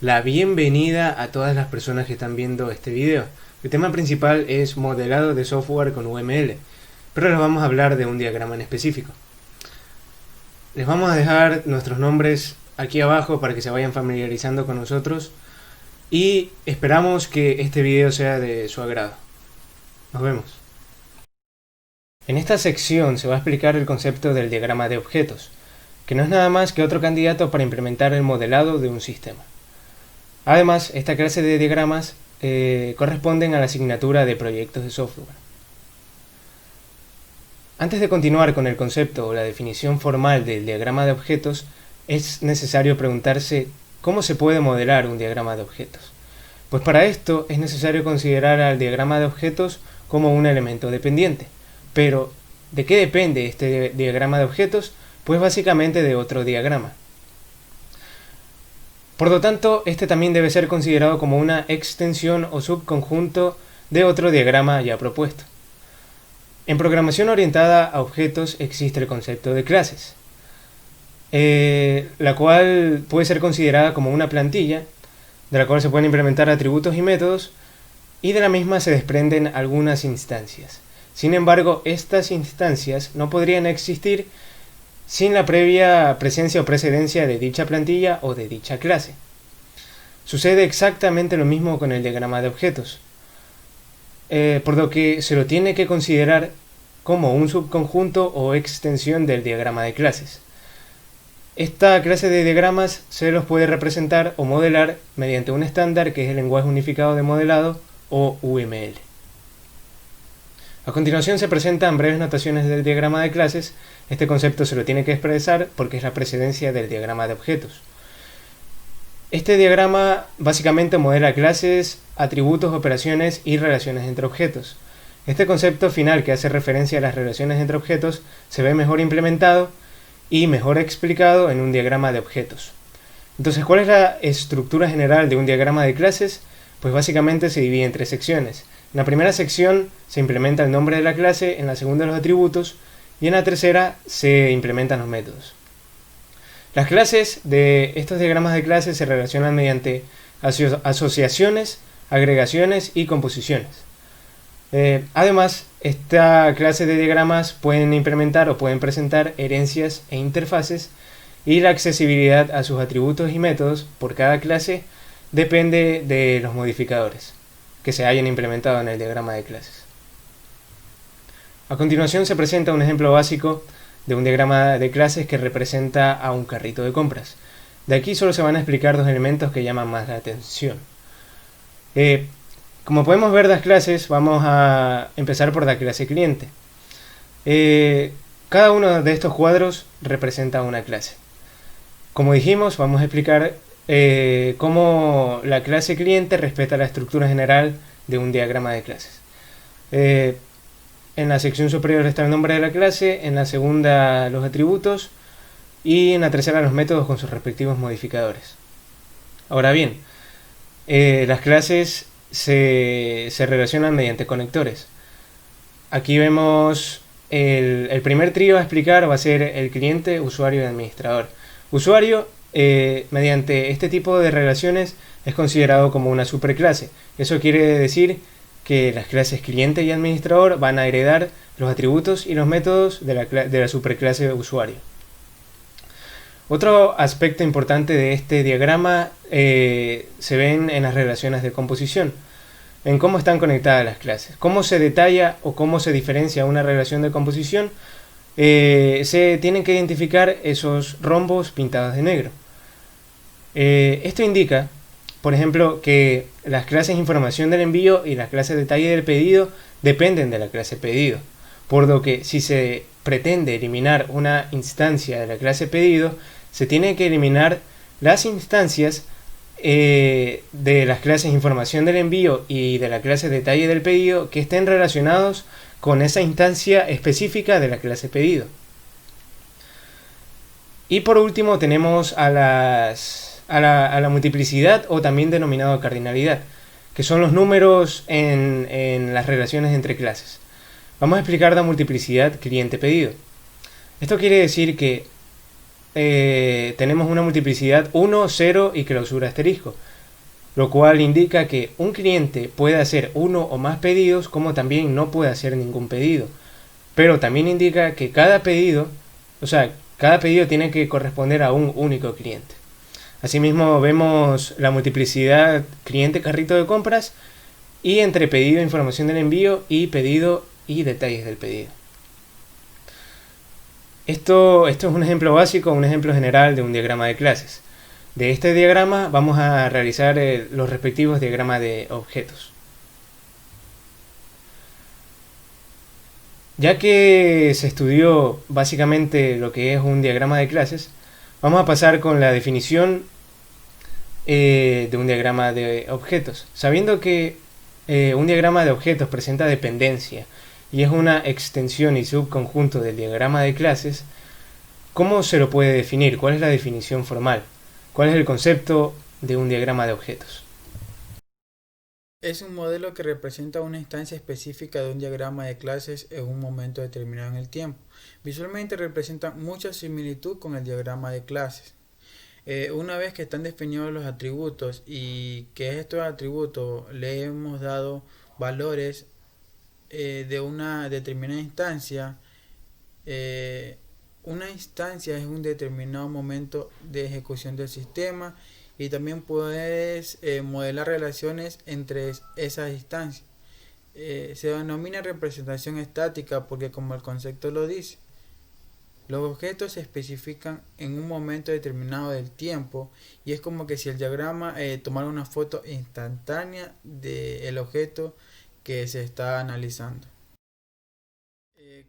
la bienvenida a todas las personas que están viendo este video. El tema principal es modelado de software con UML, pero les vamos a hablar de un diagrama en específico. Les vamos a dejar nuestros nombres aquí abajo para que se vayan familiarizando con nosotros y esperamos que este video sea de su agrado. Nos vemos. En esta sección se va a explicar el concepto del diagrama de objetos, que no es nada más que otro candidato para implementar el modelado de un sistema. Además, esta clase de diagramas corresponden a la asignatura de proyectos de software. Antes de continuar con el concepto o la definición formal del diagrama de objetos, es necesario preguntarse cómo se puede modelar un diagrama de objetos. Pues para esto es necesario considerar al diagrama de objetos como un elemento dependiente. Pero, ¿de qué depende este diagrama de objetos? Pues básicamente de otro diagrama. Por lo tanto, este también debe ser considerado como una extensión o subconjunto de otro diagrama ya propuesto. En programación orientada a objetos existe el concepto de clases, la cual puede ser considerada como una plantilla, de la cual se pueden implementar atributos y métodos, y de la misma se desprenden algunas instancias. Sin embargo, estas instancias no podrían existir sin la previa presencia o precedencia de dicha plantilla o de dicha clase. Sucede exactamente lo mismo con el diagrama de objetos, por lo que se lo tiene que considerar como un subconjunto o extensión del diagrama de clases. Esta clase de diagramas se los puede representar o modelar mediante un estándar que es el lenguaje unificado de modelado o UML. A continuación se presentan breves notaciones del diagrama de clases. Este concepto se lo tiene que expresar porque es la precedencia del diagrama de objetos. Este diagrama básicamente modela clases, atributos, operaciones y relaciones entre objetos. Este concepto final que hace referencia a las relaciones entre objetos se ve mejor implementado y mejor explicado en un diagrama de objetos. Entonces, ¿cuál es la estructura general de un diagrama de clases? Pues básicamente se divide en tres secciones. En la primera sección se implementa el nombre de la clase, en la segunda los atributos y en la tercera se implementan los métodos. Las clases de estos diagramas de clases se relacionan mediante asociaciones, agregaciones y composiciones. Además, esta clase de diagramas pueden implementar o pueden presentar herencias e interfaces, y la accesibilidad a sus atributos y métodos por cada clase depende de los modificadores que se hayan implementado en el diagrama de clases. A continuación se presenta un ejemplo básico de un diagrama de clases que representa a un carrito de compras. De aquí solo se van a explicar dos elementos que llaman más la atención. Como podemos ver las clases, vamos a empezar por la clase cliente. Cada uno de estos cuadros representa una clase. Como dijimos, vamos a explicar cómo la clase cliente respeta la estructura general de un diagrama de clases. En la sección superior está el nombre de la clase, en la segunda los atributos y en la tercera los métodos con sus respectivos modificadores. Ahora bien, las clases se relacionan mediante conectores. Aquí vemos el primer trío a explicar va a ser el cliente, usuario y administrador. Usuario, mediante este tipo de relaciones, es considerado como una superclase. Eso quiere decir que las clases cliente y administrador van a heredar los atributos y los métodos de la superclase usuario. Otro aspecto importante de este diagrama se ven en las relaciones de composición, en cómo están conectadas las clases. Cómo se detalla o cómo se diferencia una relación de composición. Se tienen que identificar esos rombos pintados de negro. Esto indica, por ejemplo, que las clases información del envío y las clases detalle del pedido dependen de la clase pedido, por lo que si se pretende eliminar una instancia de la clase pedido, se tiene que eliminar las instancias de las clases información del envío y de la clase detalle del pedido que estén relacionados con esa instancia específica de la clase pedido. Y por último tenemos a la multiplicidad, o también denominado cardinalidad, que son los números en las relaciones entre clases. Vamos a explicar la multiplicidad cliente-pedido. Esto quiere decir que tenemos una multiplicidad 1, 0 y clausura asterisco, lo cual indica que un cliente puede hacer uno o más pedidos, como también no puede hacer ningún pedido. Pero también indica que cada pedido tiene que corresponder a un único cliente. Asimismo, vemos la multiplicidad cliente carrito de compras y entre pedido, información del envío y pedido y detalles del pedido. Esto es un ejemplo básico, un ejemplo general de un diagrama de clases. De este diagrama vamos a realizar los respectivos diagramas de objetos. Ya que se estudió básicamente lo que es un diagrama de clases, vamos a pasar con la definición de un diagrama de objetos. Sabiendo que un diagrama de objetos presenta dependencia y es una extensión y subconjunto del diagrama de clases, ¿cómo se lo puede definir? ¿Cuál es la definición formal? ¿Cuál es el concepto de un diagrama de objetos? Es un modelo que representa una instancia específica de un diagrama de clases en un momento determinado en el tiempo. Visualmente representa mucha similitud con el diagrama de clases. Una vez que están definidos los atributos y que estos atributos le hemos dado valores de una determinada instancia, una instancia es un determinado momento de ejecución del sistema y también puedes modelar relaciones entre esas instancias. Se denomina representación estática porque, como el concepto lo dice, los objetos se especifican en un momento determinado del tiempo y es como que si el diagrama tomara una foto instantánea del objeto que se está analizando.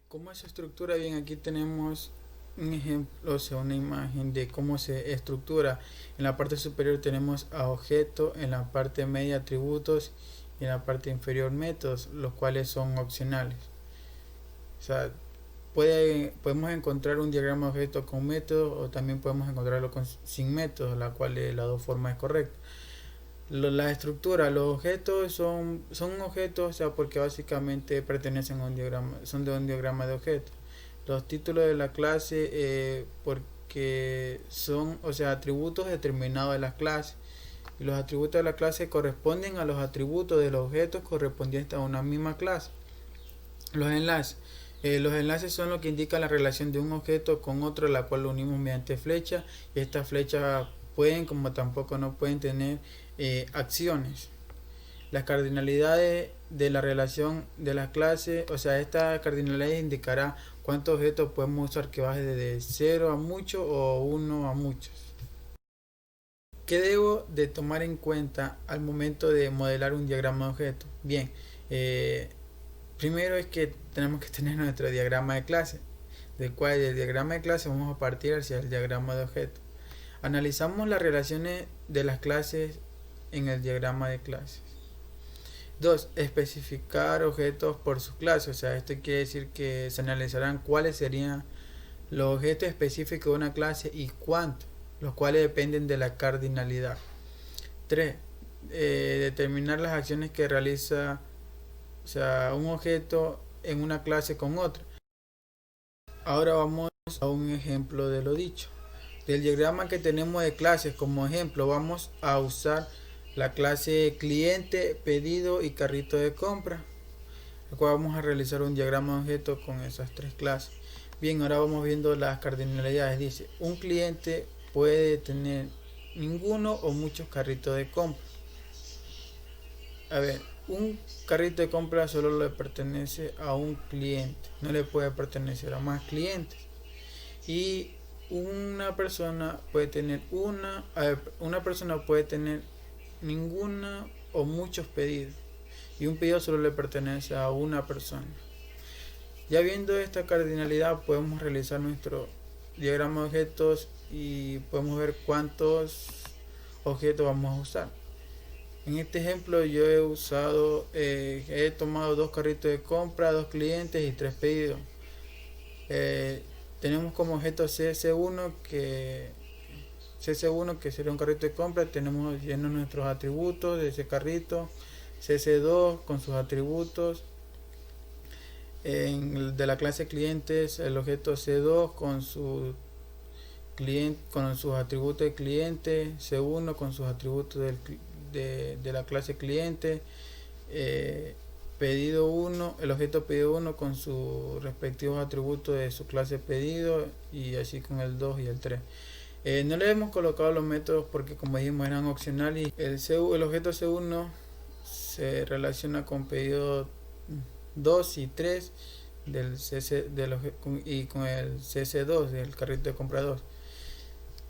¿Cómo se estructura? Bien, aquí tenemos un ejemplo, o sea, una imagen de cómo se estructura. En la parte superior tenemos a objeto, en la parte media atributos y en la parte inferior métodos, los cuales son opcionales. O sea, podemos encontrar un diagrama de objeto con métodos o también podemos encontrarlo sin métodos, la cual de las dos formas es correcta. La estructura, los objetos son objetos, o sea, porque básicamente pertenecen a un diagrama, son de un diagrama de objetos. Los títulos de la clase, porque son, o sea, atributos determinados de las clases. Y los atributos de la clase corresponden a los atributos de los objetos correspondientes a una misma clase. Los enlaces son lo que indica la relación de un objeto con otro, la cual lo unimos mediante flecha. Y estas flechas pueden, como tampoco no pueden tener acciones. Las cardinalidades de la relación de las clases, o sea, estas cardinalidades indicará cuántos objetos podemos usar que baje de 0 a muchos o 1 a muchos. ¿Qué debo de tomar en cuenta al momento de modelar un diagrama de objetos? Bien, primero es que tenemos que tener nuestro diagrama de clase, del cual del diagrama de clase vamos a partir hacia el diagrama de objetos. Analizamos las relaciones de las clases en el diagrama de clases. 2. Especificar objetos por su clase, o sea, esto quiere decir que se analizarán cuáles serían los objetos específicos de una clase y cuántos, los cuales dependen de la cardinalidad. 3. Determinar las acciones que realiza, o sea, un objeto en una clase con otra. Ahora vamos a un ejemplo de lo dicho. Del diagrama que tenemos de clases como ejemplo, vamos a usar la clase cliente, pedido y carrito de compra, el cual vamos a realizar un diagrama de objetos con esas tres clases. Bien, ahora vamos viendo las cardinalidades. Dice, un cliente puede tener ninguno o muchos carritos de compra. A ver, un carrito de compra solo le pertenece a un cliente, no le puede pertenecer a más clientes. Y una persona puede tener ninguna o muchos pedidos, y un pedido solo le pertenece a una persona. Ya viendo esta cardinalidad, podemos realizar nuestro diagrama de objetos y podemos ver cuántos objetos vamos a usar. En este ejemplo yo he tomado 2 carritos de compra, 2 clientes y 3 pedidos. Tenemos como objeto CS1 que sería un carrito de compra. Tenemos llenos nuestros atributos de ese carrito. CS2 con sus atributos. De la clase clientes, el objeto C2 con sus cliente con sus atributos de cliente, C1 con sus atributos de la clase cliente, pedido 1, el objeto pedido 1 con sus respectivos atributos de su clase pedido, y así con el 2 y el 3. No le hemos colocado los métodos porque, como dijimos, eran opcionales, y el objeto C1 se relaciona con pedido 2 y 3 y con el CC2 del carrito de compra 2.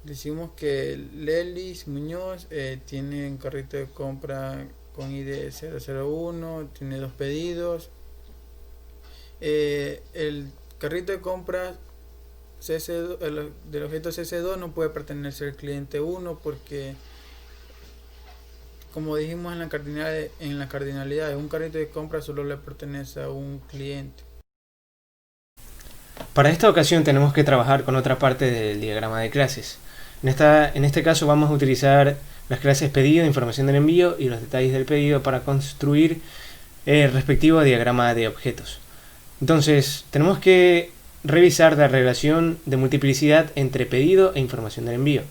Decimos que Lelis Muñoz tiene un carrito de compra con ID 001, tiene 2 pedidos. El carrito de compra del objeto CC2 no puede pertenecer al cliente 1 porque, como dijimos en la cardinalidad, un carrito de compra solo le pertenece a un cliente. Para esta ocasión tenemos que trabajar con otra parte del diagrama de clases. En este caso vamos a utilizar las clases pedido, información del envío y los detalles del pedido para construir el respectivo diagrama de objetos. Entonces tenemos que revisar la relación de multiplicidad entre pedido e información del envío,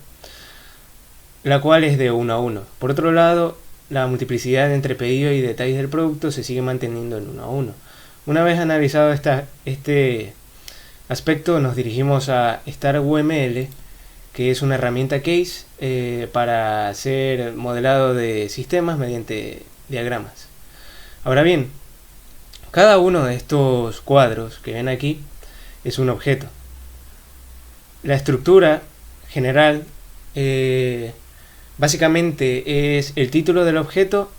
la cual es de 1 a 1. Por otro lado, la multiplicidad entre pedido y detalles del producto se sigue manteniendo en 1 a 1. Una vez analizado este aspecto, nos dirigimos a StarUML, que es una herramienta case para hacer modelado de sistemas mediante diagramas. Ahora bien, cada uno de estos cuadros que ven aquí es un objeto. La estructura general básicamente es el título del objeto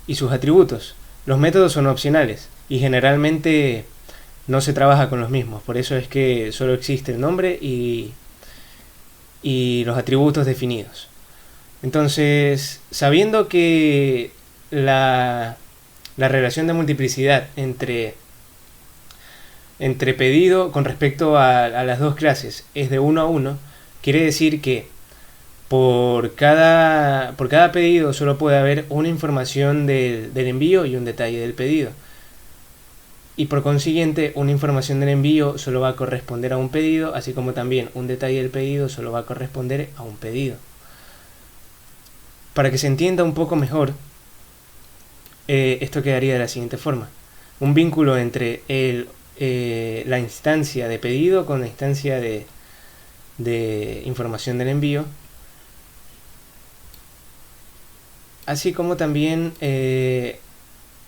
y sus atributos. Los métodos son opcionales y generalmente no se trabaja con los mismos, por eso es que solo existe el nombre y los atributos definidos. Entonces, sabiendo que la relación de multiplicidad entre pedido con respecto a las dos clases es de 1 a 1, quiere decir que por cada pedido solo puede haber una información del envío y un detalle del pedido. Y por consiguiente, una información del envío solo va a corresponder a un pedido, así como también un detalle del pedido solo va a corresponder a un pedido. Para que se entienda un poco mejor, esto quedaría de la siguiente forma. Un vínculo entre la instancia de pedido con la instancia de información del envío, así como también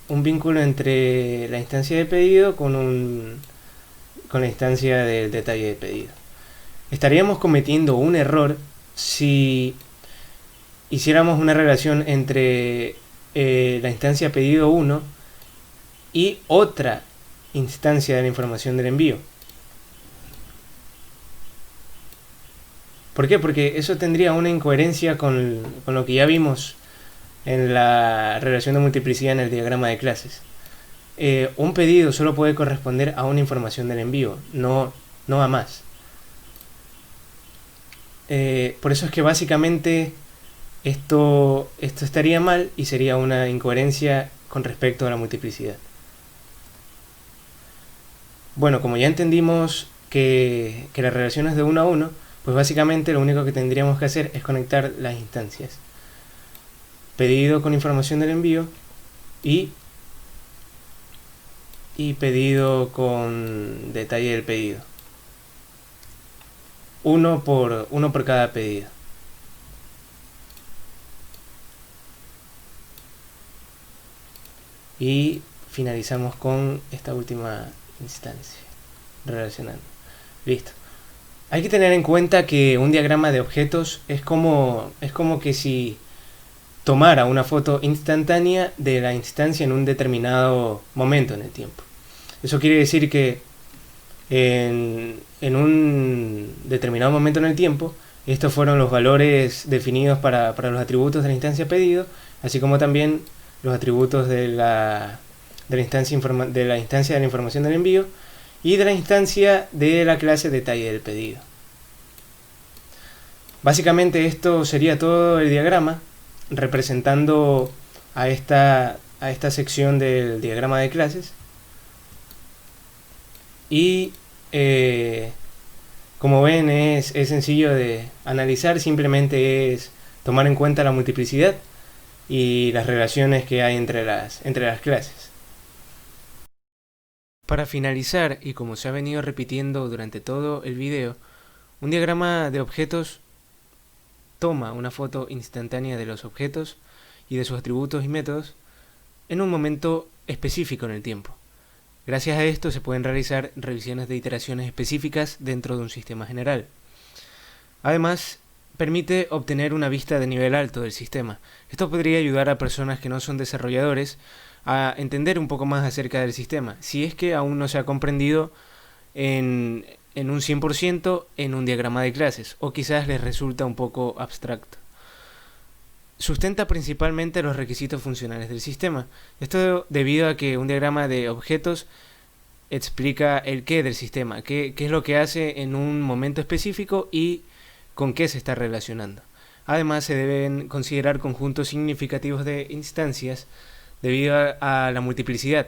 un vínculo entre la instancia de pedido con la instancia del detalle de pedido. Estaríamos cometiendo un error si hiciéramos una relación entre la instancia pedido 1 y otra instancia de la información del envío. ¿Por qué? Porque eso tendría una incoherencia con lo que ya vimos en la relación de multiplicidad en el diagrama de clases. Un pedido solo puede corresponder a una información del envío, no a más. Por eso es que básicamente esto estaría mal y sería una incoherencia con respecto a la multiplicidad. Bueno, como ya entendimos que la relación es de 1 a 1, pues básicamente lo único que tendríamos que hacer es conectar las instancias. Pedido con información del envío y pedido con detalle del pedido. Uno por cada pedido. Y finalizamos con esta última instancia, relacionando. Listo. Hay que tener en cuenta que un diagrama de objetos es como que si tomara una foto instantánea de la instancia en un determinado momento en el tiempo. Eso quiere decir que en un determinado momento en el tiempo, estos fueron los valores definidos para los atributos de la instancia pedido, así como también los atributos de la instancia de la información del envío y de la instancia de la clase detalle del pedido. Básicamente esto sería todo el diagrama, representando a esta sección del diagrama de clases, y Como ven, es sencillo de analizar, simplemente es tomar en cuenta la multiplicidad y las relaciones que hay entre las clases. Para finalizar, y como se ha venido repitiendo durante todo el video, un diagrama de objetos toma una foto instantánea de los objetos y de sus atributos y métodos en un momento específico en el tiempo. Gracias a esto se pueden realizar revisiones de iteraciones específicas dentro de un sistema general. Además, permite obtener una vista de nivel alto del sistema. Esto podría ayudar a personas que no son desarrolladores a entender un poco más acerca del sistema, si es que aún no se ha comprendido en un 100% en un diagrama de clases, o quizás les resulta un poco abstracto. Sustenta principalmente los requisitos funcionales del sistema. Esto debido a que un diagrama de objetos explica el qué del sistema, qué es lo que hace en un momento específico y con qué se está relacionando. Además, se deben considerar conjuntos significativos de instancias debido a la multiplicidad.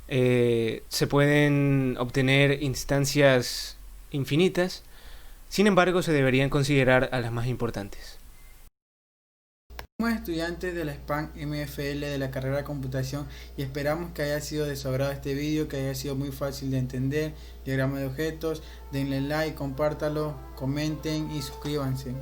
Se pueden obtener instancias infinitas, sin embargo, se deberían considerar a las más importantes. Somos estudiantes de la SPAN MFL de la carrera de computación y esperamos que haya sido de su agrado este vídeo, que haya sido muy fácil de entender, diagrama de objetos. Denle like, compártalo, comenten y suscríbanse.